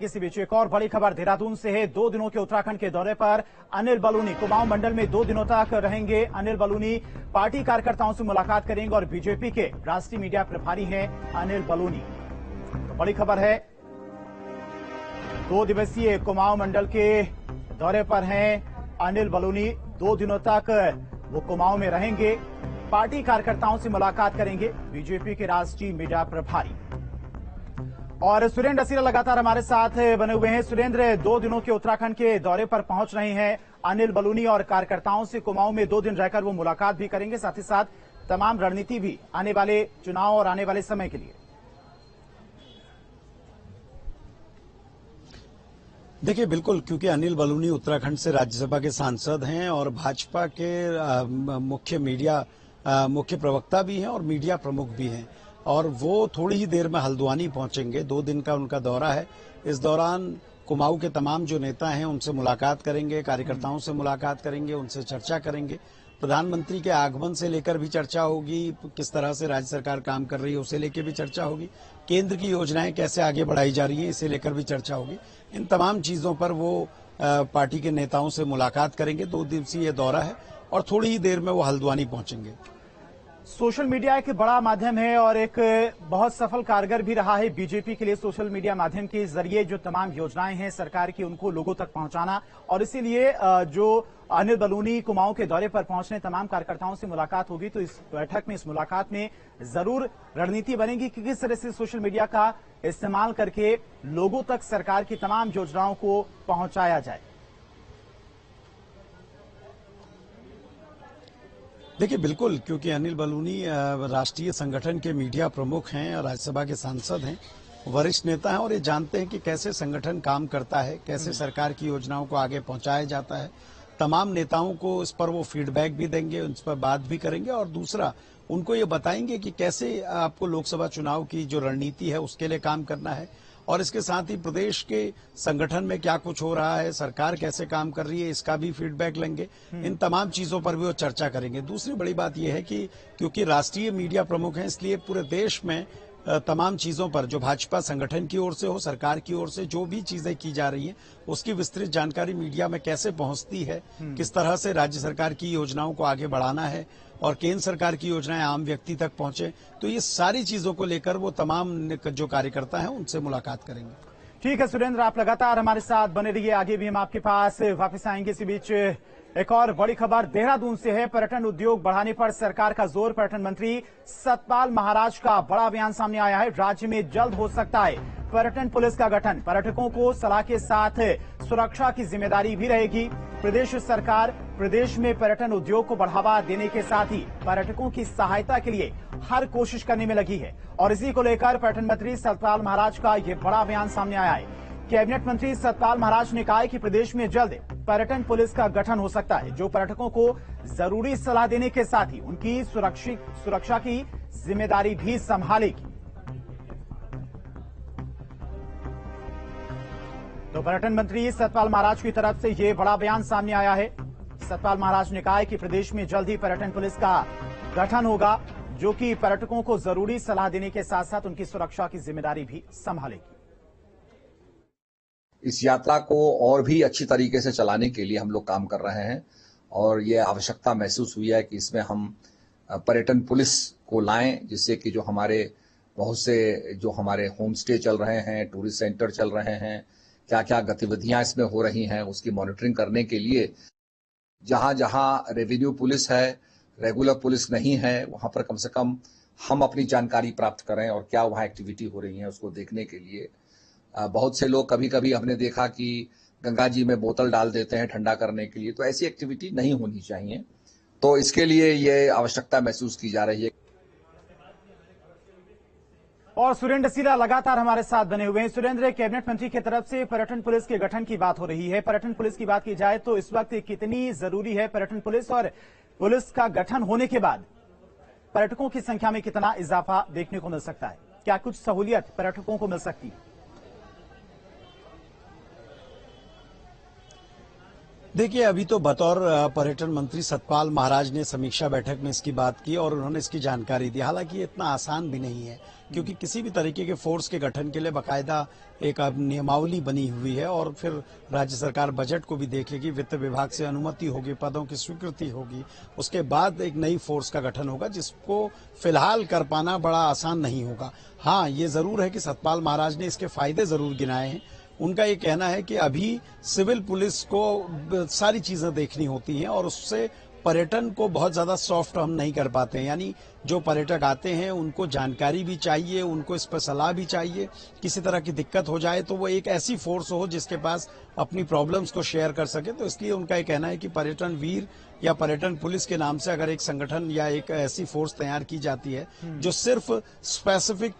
इसी बीच एक और बड़ी खबर देहरादून से है। 2 दिनों के उत्तराखंड के दौरे पर अनिल बलूनी कुमाऊं मंडल में 2 दिनों तक रहेंगे। अनिल बलूनी पार्टी कार्यकर्ताओं से मुलाकात करेंगे और बीजेपी के राष्ट्रीय मीडिया प्रभारी हैं अनिल बलूनी। तो बड़ी खबर है, 2 दिवसीय कुमाऊं मंडल के दौरे पर हैं अनिल बलूनी। 2 दिनों तक वो कुमाऊं में रहेंगे, पार्टी कार्यकर्ताओं से मुलाकात करेंगे बीजेपी के राष्ट्रीय मीडिया प्रभारी। और सुरेंद्र असीरा लगातार हमारे साथ बने हुए हैं। सुरेंद्र, 2 दिनों के उत्तराखंड के दौरे पर पहुंच रहे हैं अनिल बलूनी और कार्यकर्ताओं से कुमाऊं में 2 दिन रहकर वो मुलाकात भी करेंगे, साथ ही साथ तमाम रणनीति भी आने वाले चुनाव और आने वाले समय के लिए। देखिए, बिल्कुल, क्योंकि अनिल बलूनी उत्तराखंड से राज्यसभा के सांसद हैं और भाजपा के मुख्य प्रवक्ता भी हैं और मीडिया प्रमुख भी हैं, और वो थोड़ी ही देर में हल्द्वानी पहुंचेंगे। 2 दिन का उनका दौरा है। इस दौरान कुमाऊं के तमाम जो नेता हैं उनसे मुलाकात करेंगे, कार्यकर्ताओं से मुलाकात करेंगे, उनसे चर्चा करेंगे। प्रधानमंत्री के आगमन से लेकर भी चर्चा होगी, किस तरह से राज्य सरकार काम कर रही है उसे लेकर भी चर्चा होगी, केंद्र की योजनाएं कैसे आगे बढ़ाई जा रही हैं इसे लेकर भी चर्चा होगी। इन तमाम चीजों पर वो पार्टी के नेताओं से मुलाकात करेंगे। 2 दिवसीय ये दौरा है और थोड़ी ही देर में वो हल्द्वानी पहुंचेंगे। सोशल मीडिया एक बड़ा माध्यम है और एक बहुत सफल कारगर भी रहा है बीजेपी के लिए। सोशल मीडिया माध्यम के जरिए जो तमाम योजनाएं हैं सरकार की उनको लोगों तक पहुंचाना, और इसीलिए जो अनिल बलूनी कुमाऊं के दौरे पर पहुंचने तमाम कार्यकर्ताओं से मुलाकात होगी। तो इस बैठक में, इस मुलाकात में जरूर रणनीति बनेगी कि किस तरह से सोशल मीडिया का इस्तेमाल करके लोगों तक सरकार की तमाम योजनाओं को पहुंचाया जाए। देखिए, बिल्कुल, क्योंकि अनिल बलूनी राष्ट्रीय संगठन के मीडिया प्रमुख हैं, राज्यसभा के सांसद हैं, वरिष्ठ नेता हैं और ये जानते हैं कि कैसे संगठन काम करता है, कैसे सरकार की योजनाओं को आगे पहुंचाया जाता है। तमाम नेताओं को इस पर वो फीडबैक भी देंगे, उस पर बात भी करेंगे, और दूसरा उनको ये बताएंगे कि कैसे आपको लोकसभा चुनाव की जो रणनीति है उसके लिए काम करना है, और इसके साथ ही प्रदेश के संगठन में क्या कुछ हो रहा है, सरकार कैसे काम कर रही है, इसका भी फीडबैक लेंगे। इन तमाम चीजों पर भी वो चर्चा करेंगे। दूसरी बड़ी बात यह है कि क्योंकि राष्ट्रीय मीडिया प्रमुख हैं, इसलिए पूरे देश में तमाम चीजों पर जो भाजपा संगठन की ओर से हो, सरकार की ओर से जो भी चीजें की जा रही हैं उसकी विस्तृत जानकारी मीडिया में कैसे पहुंचती है, किस तरह से राज्य सरकार की योजनाओं को आगे बढ़ाना है और केंद्र सरकार की योजनाएं आम व्यक्ति तक पहुंचे, तो ये सारी चीजों को लेकर वो तमाम जो कार्यकर्ता हैं उनसे मुलाकात करेंगे। ठीक है सुरेंद्र, आप लगातार हमारे साथ बने रहिए, आगे भी हम आपके पास वापस आएंगे। इसी बीच एक और बड़ी खबर देहरादून से है। पर्यटन उद्योग बढ़ाने पर सरकार का जोर। पर्यटन मंत्री सतपाल महाराज का बड़ा बयान सामने आया है। राज्य में जल्द हो सकता है पर्यटन पुलिस का गठन। पर्यटकों को सलाह के साथ सुरक्षा की जिम्मेदारी भी रहेगी। प्रदेश सरकार प्रदेश में पर्यटन उद्योग को बढ़ावा देने के साथ ही पर्यटकों की सहायता के लिए हर कोशिश करने में लगी है, और इसी को लेकर पर्यटन मंत्री सतपाल महाराज का यह बड़ा बयान सामने आया है। कैबिनेट मंत्री सतपाल महाराज ने कहा है कि प्रदेश में जल्द पर्यटन पुलिस का गठन हो सकता है, जो पर्यटकों को जरूरी सलाह देने के साथ ही उनकी सुरक्षा की जिम्मेदारी भी संभालेगी। तो पर्यटन मंत्री सतपाल महाराज की तरफ से यह बड़ा बयान सामने आया है। सतपाल महाराज ने कहा है कि प्रदेश में जल्द ही पर्यटन पुलिस का गठन होगा, जो कि पर्यटकों को जरूरी सलाह देने के साथ साथ उनकी सुरक्षा की जिम्मेदारी भी संभालेगी। इस यात्रा को और भी अच्छी तरीके से चलाने के लिए हम लोग काम कर रहे हैं, और ये आवश्यकता महसूस हुई है कि इसमें हम पर्यटन पुलिस को लाएं, जिससे कि जो हमारे होम स्टे चल रहे हैं, टूरिस्ट सेंटर चल रहे हैं, क्या क्या गतिविधियां इसमें हो रही हैं उसकी मॉनिटरिंग करने के लिए जहां जहां रेवेन्यू पुलिस है, रेगुलर पुलिस नहीं है, वहां पर कम से कम हम अपनी जानकारी प्राप्त करें और क्या वहां एक्टिविटी हो रही है उसको देखने के लिए। बहुत से लोग कभी कभी हमने देखा कि गंगा जी में बोतल डाल देते हैं ठंडा करने के लिए, तो ऐसी एक्टिविटी नहीं होनी चाहिए। तो इसके लिए ये आवश्यकता महसूस की जा रही है। और सुरेंद्र असीरा लगातार हमारे साथ बने हुए हैं। सुरेंद्र, कैबिनेट मंत्री की तरफ से पर्यटन पुलिस के गठन की बात हो रही है। पर्यटन पुलिस की बात की जाए तो इस वक्त कितनी जरूरी है पर्यटन पुलिस, और पुलिस का गठन होने के बाद पर्यटकों की संख्या में कितना इजाफा देखने को मिल सकता है? क्या कुछ सहूलियत पर्यटकों को मिल सकती है? देखिए, अभी तो बतौर पर्यटन मंत्री सतपाल महाराज ने समीक्षा बैठक में इसकी बात की और उन्होंने इसकी जानकारी दी। हालांकि ये इतना आसान भी नहीं है, क्योंकि किसी भी तरीके के फोर्स के गठन के लिए बाकायदा एक नियमावली बनी हुई है और फिर राज्य सरकार बजट को भी देखेगी, वित्त विभाग से अनुमति होगी, पदों की स्वीकृति होगी, उसके बाद एक नई फोर्स का गठन होगा, जिसको फिलहाल कर पाना बड़ा आसान नहीं होगा। हाँ, ये जरूर है कि सतपाल महाराज ने इसके फायदे जरूर गिनाए हैं। उनका ये कहना है कि अभी सिविल पुलिस को सारी चीजें देखनी होती हैं और उससे पर्यटन को बहुत ज्यादा सॉफ्ट हम नहीं कर पाते हैं। यानी जो पर्यटक आते हैं उनको जानकारी भी चाहिए, उनको इस पर सलाह भी चाहिए। किसी तरह की दिक्कत हो जाए तो वो एक ऐसी फोर्स हो जिसके पास अपनी प्रॉब्लम्स को शेयर कर सके। तो इसलिए उनका ये कहना है कि पर्यटन वीर या पर्यटन पुलिस के नाम से अगर एक संगठन या एक ऐसी फोर्स तैयार की जाती है जो सिर्फ स्पेसिफिक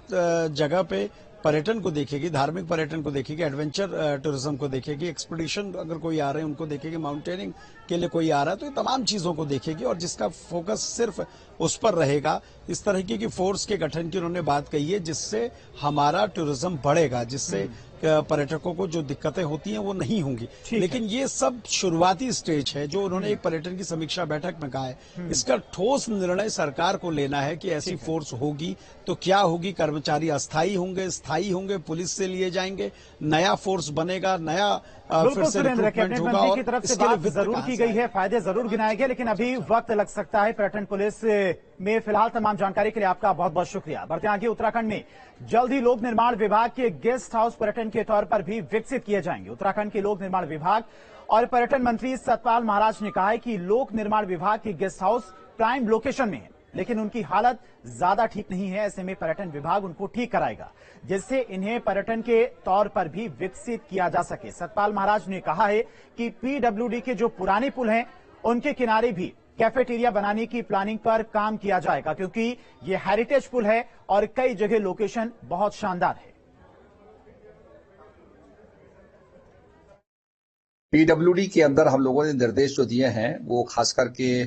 जगह पे पर्यटन को देखेगी, धार्मिक पर्यटन को देखेगी, एडवेंचर टूरिज्म को देखेगी, एक्सपीडिशन अगर कोई आ रहे हैं उनको देखेगी, माउंटेनिंग के लिए कोई आ रहा है तो ये तमाम चीजों को देखेगी और जिसका फोकस सिर्फ उस पर रहेगा। इस तरीके की फोर्स के गठन की उन्होंने बात कही है जिससे हमारा टूरिज्म बढ़ेगा, जिससे पर्यटकों को जो दिक्कतें होती हैं वो नहीं होंगी। लेकिन ये सब शुरुआती स्टेज है जो उन्होंने एक पर्यटन की समीक्षा बैठक में कहा है। इसका ठोस निर्णय सरकार को लेना है कि ऐसी फोर्स होगी तो क्या होगी, कर्मचारी अस्थायी होंगे, स्थायी होंगे, पुलिस से लिए जाएंगे, नया फोर्स बनेगा, नया फिर से रिक्रूटमेंट होगा। और की तरफ से बात जरूर की गई है, फायदे जरूर गिनाए गए, लेकिन अभी वक्त लग सकता है पर्यटन पुलिस में। फिलहाल तमाम जानकारी के लिए आपका बहुत बहुत शुक्रिया। बढ़ते आगे, उत्तराखंड में जल्द ही लोक निर्माण विभाग के गेस्ट हाउस पर्यटन के तौर पर भी विकसित किए जाएंगे। उत्तराखंड के लोक निर्माण विभाग और पर्यटन मंत्री सतपाल महाराज ने कहा है कि लोक निर्माण विभाग के गेस्ट हाउस प्राइम लोकेशन में है, लेकिन उनकी हालत ज्यादा ठीक नहीं है। ऐसे में पर्यटन विभाग उनको ठीक कराएगा, जिससे इन्हें पर्यटन के तौर पर भी विकसित किया जा सके। सतपाल महाराज ने कहा है कि पीडब्ल्यूडी के जो पुराने पुल हैं उनके किनारे भी कैफेटेरिया बनाने की प्लानिंग पर काम किया जाएगा, क्योंकि ये हेरिटेज पुल है और कई जगह लोकेशन बहुत शानदार है। पीडब्ल्यूडी के अंदर हम लोगों ने निर्देश जो दिए हैं वो खास करके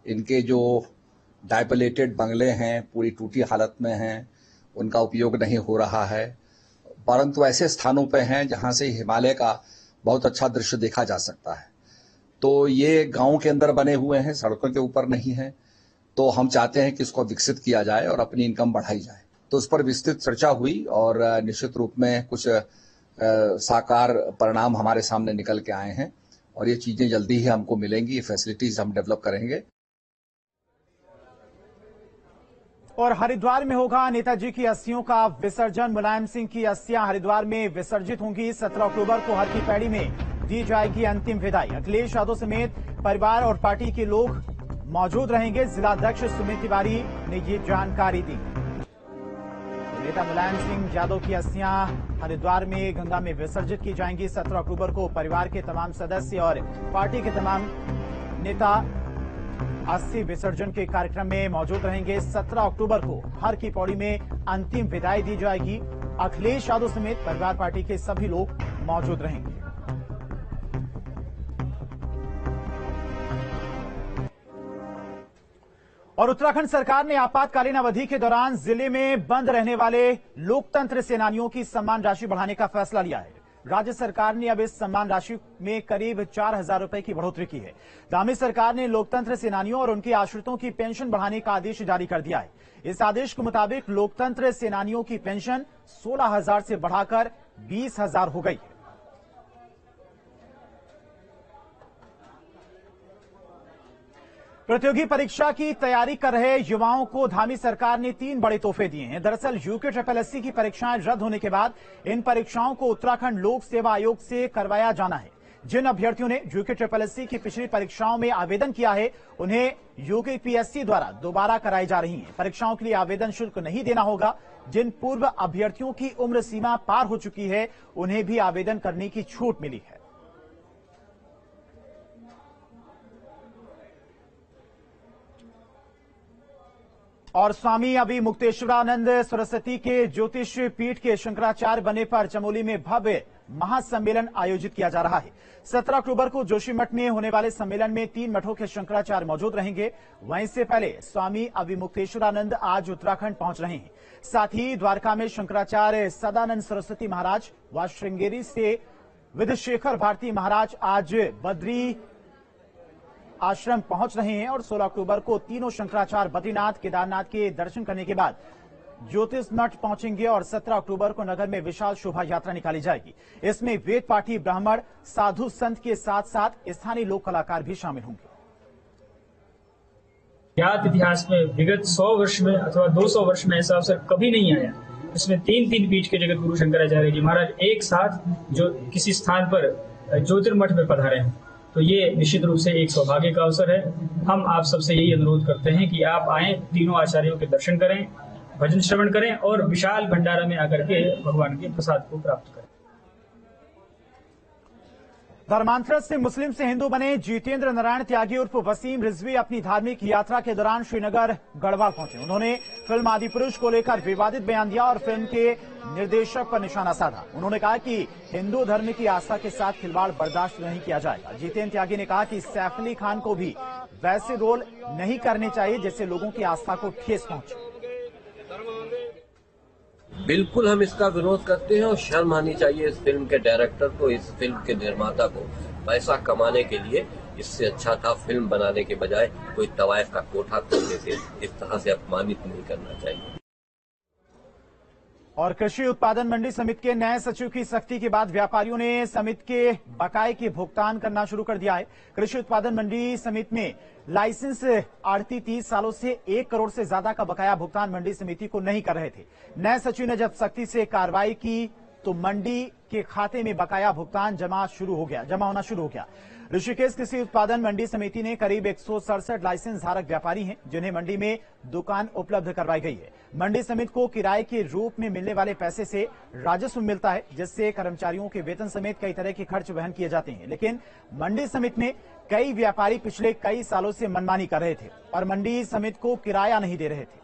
इनके जो डायपलेटेड बंगले हैं, पूरी टूटी हालत में हैं, उनका उपयोग नहीं हो रहा है, परंतु ऐसे स्थानों पे हैं जहां से हिमालय का बहुत अच्छा दृश्य देखा जा सकता है। तो ये गांव के अंदर बने हुए हैं, सड़कों के ऊपर नहीं है। तो हम चाहते हैं कि इसको विकसित किया जाए और अपनी इनकम बढ़ाई जाए। तो उस पर विस्तृत चर्चा हुई और निश्चित रूप में कुछ साकार परिणाम हमारे सामने निकल के आए हैं और ये चीजें जल्दी ही हमको मिलेंगी। ये फैसिलिटीज हम डेवलप करेंगे। और हरिद्वार में होगा नेताजी की अस्थियों का विसर्जन। मुलायम सिंह की अस्थियां हरिद्वार में विसर्जित होंगी। 17 अक्टूबर को हर की पैड़ी में दी जाएगी अंतिम विदाई। अखिलेश यादव समेत परिवार और पार्टी के लोग मौजूद रहेंगे। जिलाध्यक्ष सुमित तिवारी ने ये जानकारी दी। नेता मुलायम सिंह यादव की अस्थियां हरिद्वार में गंगा में विसर्जित की जाएंगी। 17 अक्टूबर को परिवार के तमाम सदस्य और पार्टी के तमाम नेता अस्थि विसर्जन के कार्यक्रम में मौजूद रहेंगे। 17 अक्टूबर को हर की पौड़ी में अंतिम विदाई दी जाएगी। अखिलेश यादव समेत परिवार पार्टी के सभी लोग मौजूद रहेंगे। और उत्तराखंड सरकार ने आपातकालीन अवधि के दौरान जिले में बंद रहने वाले लोकतंत्र सेनानियों की सम्मान राशि बढ़ाने का फैसला लिया है। राज्य सरकार ने अब इस सम्मान राशि में करीब 4,000 रुपए की बढ़ोतरी की है। दामी सरकार ने लोकतंत्र सेनानियों और उनके आश्रितों की पेंशन बढ़ाने का आदेश जारी कर दिया है। इस आदेश के मुताबिक लोकतंत्र सेनानियों की पेंशन 16,000 से बढ़ाकर 20,000 हो गई है। प्रतियोगी परीक्षा की तैयारी कर रहे युवाओं को धामी सरकार ने 3 बड़े तोहफे दिए हैं। दरअसल यूके की परीक्षाएं रद्द होने के बाद इन परीक्षाओं को उत्तराखंड लोक सेवा आयोग से करवाया जाना है। जिन अभ्यर्थियों ने यूके की पिछली परीक्षाओं में आवेदन किया है, उन्हें यूके द्वारा दोबारा कराई जा रही है। परीक्षाओं के लिए आवेदन शुल्क नहीं देना होगा। जिन पूर्व अभ्यर्थियों की उम्र सीमा पार हो चुकी है, उन्हें भी आवेदन करने की छूट मिली है। और स्वामी अभी मुक्तेश्वरानंद सरस्वती के ज्योतिष पीठ के शंकराचार्य बनने पर चमोली में भव्य महासम्मेलन आयोजित किया जा रहा है। 17 अक्टूबर को जोशीमठ में होने वाले सम्मेलन में 3 मठों के शंकराचार्य मौजूद रहेंगे। वहीं से पहले स्वामी अभी मुक्तेश्वरानंद आज उत्तराखंड पहुंच रहे हैं। साथ ही द्वारका में शंकराचार्य सदानंद सरस्वती महाराज व श्रृंगेरी से विधुशेखर भारती महाराज आज बद्री आश्रम पहुंच रहे हैं और 16 अक्टूबर को तीनों शंकराचार्य बद्रीनाथ केदारनाथ के दर्शन करने के बाद ज्योतिष मठ पहुंचेंगे और 17 अक्टूबर को नगर में विशाल शोभा यात्रा निकाली जाएगी। इसमें वेद पाठी, ब्राह्मण, साधु संत के साथ साथ स्थानीय लोक कलाकार भी शामिल होंगे। ज्ञात इतिहास में विगत 100 वर्ष में अथवा 200 वर्ष में ऐसा अवसर कभी नहीं आया। इसमें तीन पीठ के जगत गुरु शंकराचार्य जी महाराज एक साथ जो किसी स्थान पर ज्योतिर्मठ में पधारे हैं, तो ये निश्चित रूप से एक सौभाग्य का अवसर है। हम आप सबसे यही अनुरोध करते हैं कि आप आए, तीनों आचार्यों के दर्शन करें, भजन श्रवण करें और विशाल भंडारा में आकर के भगवान के प्रसाद को प्राप्त करें। धर्मांतरण से मुस्लिम से हिंदू बने जितेंद्र नारायण त्यागी उर्फ वसीम रिजवी अपनी धार्मिक यात्रा के दौरान श्रीनगर गढ़वाल पहुंचे। उन्होंने फिल्म आदिपुरुष को लेकर विवादित बयान दिया और फिल्म के निर्देशक पर निशाना साधा। उन्होंने कहा कि हिंदू धर्म की आस्था के साथ खिलवाड़ बर्दाश्त नहीं किया जाएगा। जितेंद्र त्यागी ने कहा कि सैफ अली खान को भी वैसे रोल नहीं करने चाहिए जिससे लोगों की आस्था को ठेस पहुंचे। बिल्कुल हम इसका विरोध करते हैं और शर्म आनी चाहिए इस फिल्म के डायरेक्टर को, इस फिल्म के निर्माता को। पैसा कमाने के लिए इससे अच्छा था फिल्म बनाने के बजाय कोई तवायफ का कोठा खोलने से इस तरह से अपमानित नहीं करना चाहिए। और कृषि उत्पादन मंडी समिति के नए सचिव की सख्ती के बाद व्यापारियों ने समिति के बकाये के भुगतान करना शुरू कर दिया है। कृषि उत्पादन मंडी समिति में लाइसेंस आढ़ती 30 सालों से 1 करोड़ से ज्यादा का बकाया भुगतान मंडी समिति को नहीं कर रहे थे। नए सचिव ने जब सख्ती से कार्रवाई की तो मंडी के खाते में बकाया भुगतान जमा होना शुरू हो गया। ऋषिकेश कृषि उत्पादन मंडी समिति ने करीब 167 लाइसेंस धारक व्यापारी हैं जिन्हें मंडी में दुकान उपलब्ध करवाई गई है। मंडी समिति को किराए के रूप में मिलने वाले पैसे से राजस्व मिलता है, जिससे कर्मचारियों के वेतन समेत कई तरह के खर्च वहन किए जाते हैं। लेकिन मंडी समिति में कई व्यापारी पिछले कई सालों से मनमानी कर रहे थे और मंडी समिति को किराया नहीं दे रहे थे।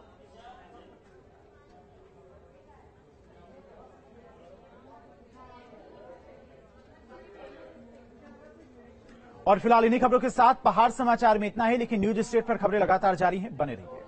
और फिलहाल इन्हीं खबरों के साथ पहाड़ समाचार में इतना ही, लेकिन न्यूज स्टेट पर खबरें लगातार जारी हैं। बने रहिए।